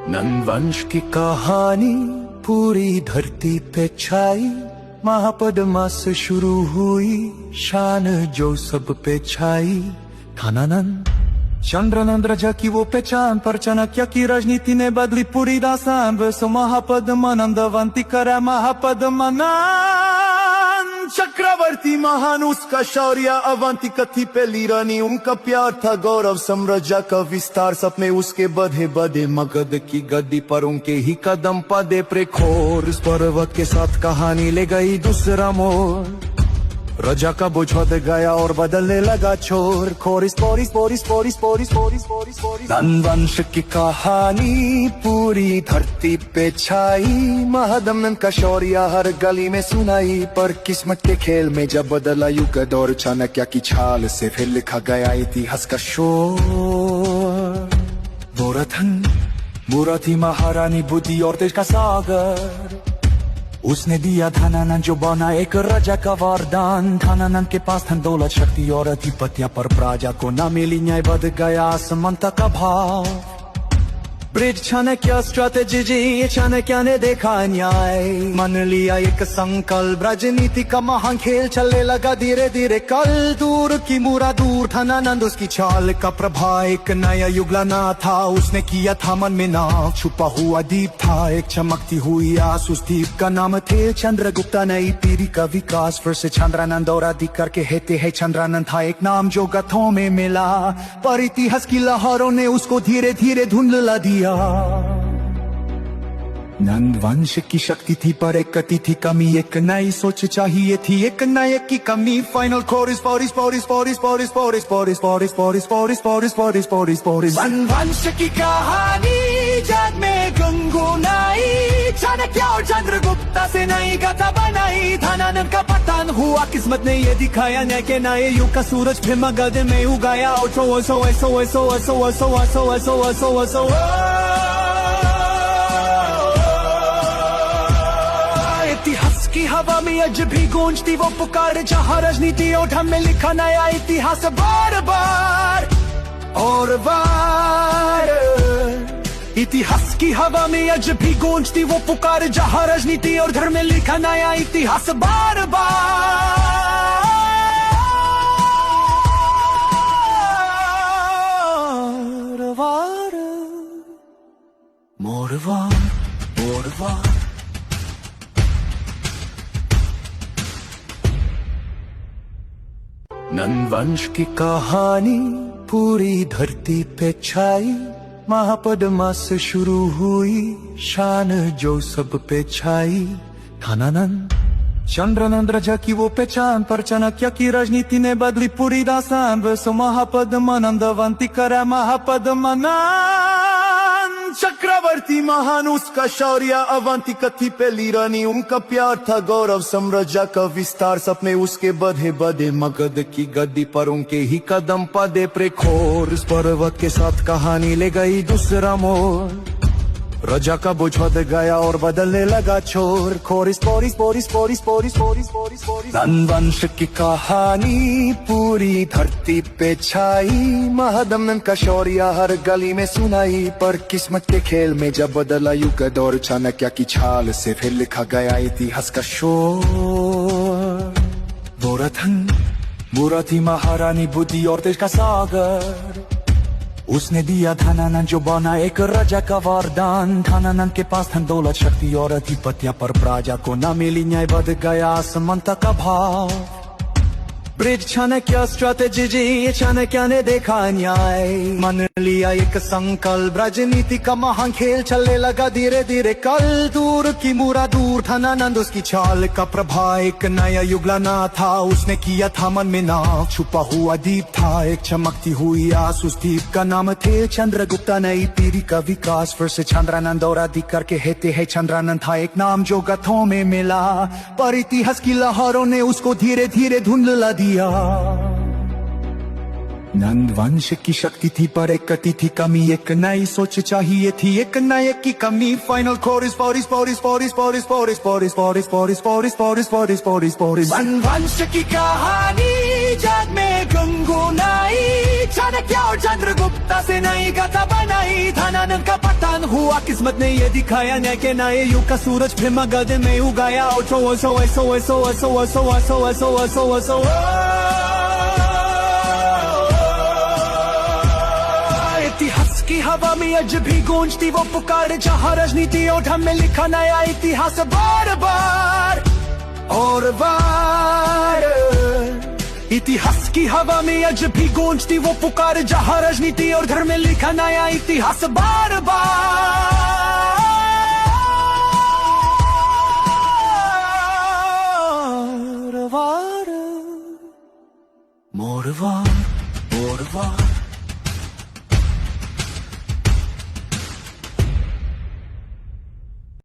नंदवंश की कहानी पूरी धरती पे छाई। महापद्मा से शुरू हुई शान जो सब पे छाई। था नंद चंद्रनंद राजा की वो पहचान, पर चाणक्य की राजनीति ने बदली पूरी दास्तान। बस महापद्मा नंदवंती करा महापद्मा चक्रवर्ती महान उसका शौर्य। अवंती कथी पहली रानी, उनका प्यार था गौरव। साम्राज्य का विस्तार सपने उसके बधे बधे। मगध की गद्दी पर उनके ही कदम पदे प्रेखोर। इस पर्वत के साथ कहानी ले गई दूसरा मोड़। राजा का बोझ बढ़ गया और बदलने लगा छोर खोर। नंदवंश की कहानी पूरी धरती पे छाई। महादमन का शौर्य हर गली में सुनाई। पर किस्मत के खेल में जब बदला युग दौर, चाणक्य की छाल से फिर लिखा गया इतिहास का शोर। बुरा थी महारानी बुद्धि और तेज का सागर। उसने दिया धनानंद जो बना एक राजा का वरदान। धनानंद के पास धन दौलत शक्ति और अधिपत्य, पर प्रजा को न मिली न्याय। बढ़ गया असमानता का भाव। ब्रिज चाणक्य स्ट्रैटेजी, चाणक्य ने देखा न्याय। मन लिया एक संकल्प, राजनीति का महान खेल चलने लगा धीरे धीरे। कल दूर की मुरा दूर, धनानंद उसकी चाल का प्रभाव। एक नया युग लाना था उसने किया था मन में नाव। छुपा हुआ दीप था एक चमकती हुई आस। उस दीप का नाम थे चंद्रगुप्त। नई पीढ़ी का विकास फिर से चंद्रानंद और आदि करके कहते हैं। चंद्रानंद था एक नाम जो गाथों में मिला, पर इतिहास की लहरों ने उसको धीरे धीरे धुंधला दिया। नंदवंश की शक्ति थी पर एक कति थी कमी। एक नई सोच चाहिए थी, एक नायक की कमी। फाइनल कोरिस नंदवंश की कहानी जग में गुनगुनाई। चाणक्य और चंद्रगुप्त से नई गाथा बनाई। धनानंद का पतन हुआ, किस्मत ने ये दिखाया। न्याय के नए युग का सूरज फिर मगध में उगाया। इतिहास की हवा में आज भी गूंजती वो पुकार। जहाँ राजनीति और धर्म में लिखा नया इतिहास बार बार और बार। इतिहास की हवा में आज भी गूंजती वो पुकार। जहाँ राजनीति और धर्म में लिखा नया इतिहास बार बार। मोरवार नंदवंश की कहानी पूरी धरती पे छाई। महापद्मा से शुरू हुई शान जो सब पे छाई। था नंद चंद्रनंद राजा की वो पहचान, पर चाणक्य की राजनीति ने बदली पूरी दास्तान। बस महापद्मा नंदवंती करा महापद्मा चक्रवर्ती महान उसका शौर्य। अवंती कथी पहली रानी, उनका प्यार था गौरव। साम्राज्य का विस्तार सपने उसके बधे बधे। मगध की गद्दी पर उनके ही कदम पदे प्रेखोर। इस पर्वत के साथ कहानी ले गई दूसरा मोड़। राजा का बोझ बढ़ गया और बदलने लगा छोर खोर। नंदवंश की कहानी पूरी धरती पे छाई। महादमन का शौर्य हर गली में सुनाई। पर किस्मत के खेल में जब बदला युग दौर, चाणक्य की छाल से फिर लिखा गया इतिहास का शोर। बुरा थी महारानी बुद्धि और तेज का सागर। उसने दिया धनानंद जो बना एक राजा का वरदान। धनानंद के पास धन दौलत शक्ति और अधिपत्य, पर प्रजा को न मिली न्याय। बढ़ गया असमानता का भाव। ब्रिज चाणक्य स्ट्रैटेजी, चाणक्य ने देखा न्याय। मन लिया एक संकल्प, राजनीति का महान खेल चलने लगा धीरे धीरे। कल दूर की मुरा दूर, धनानंद उसकी चाल का प्रभाव। एक नया युग लाना था उसने किया था मन में नाव। छुपा हुआ दीप था एक चमकती हुई आस। उस दीप का नाम थे चंद्रगुप्त। नई पीढ़ी का विकास फिर से चंद्रानंद और आदि करके कहते हैं। चंद्रानंद था एक नाम जो गाथों में मिला, पर इतिहास की लहरों ने उसको धीरे धीरे धुंधला दिया। नंदवंश की शक्ति थी पर एक कति थी कमी। एक नई सोच चाहिए थी, एक नायक की कमी। फाइनल कोरिस नंदवंश की कहानी जग में गुनगुनाई। चाणक्य और चंद्रगुप्ता से नई गाथा बनाई, धनानंद का पतन हुआ, किस्मत ने ये दिखाया न्याय के नए युग का सूरज फिर मगध में उगाया। ओसो ओसो ओसो ओसो ओसो ओसो ओसो ओसो ओसो ओसो इतिहास की हवा में आज भी गूंजती वो पुकार, जहाँ राजनीति और ढंग में लिखा नया इतिहास बार बार और बार। इतिहास की हवा में आज भी गूंजती वो पुकार, जहाँ राजनीति और धर्म में लिखा नया इतिहास बार बार। मोरवार मोरवार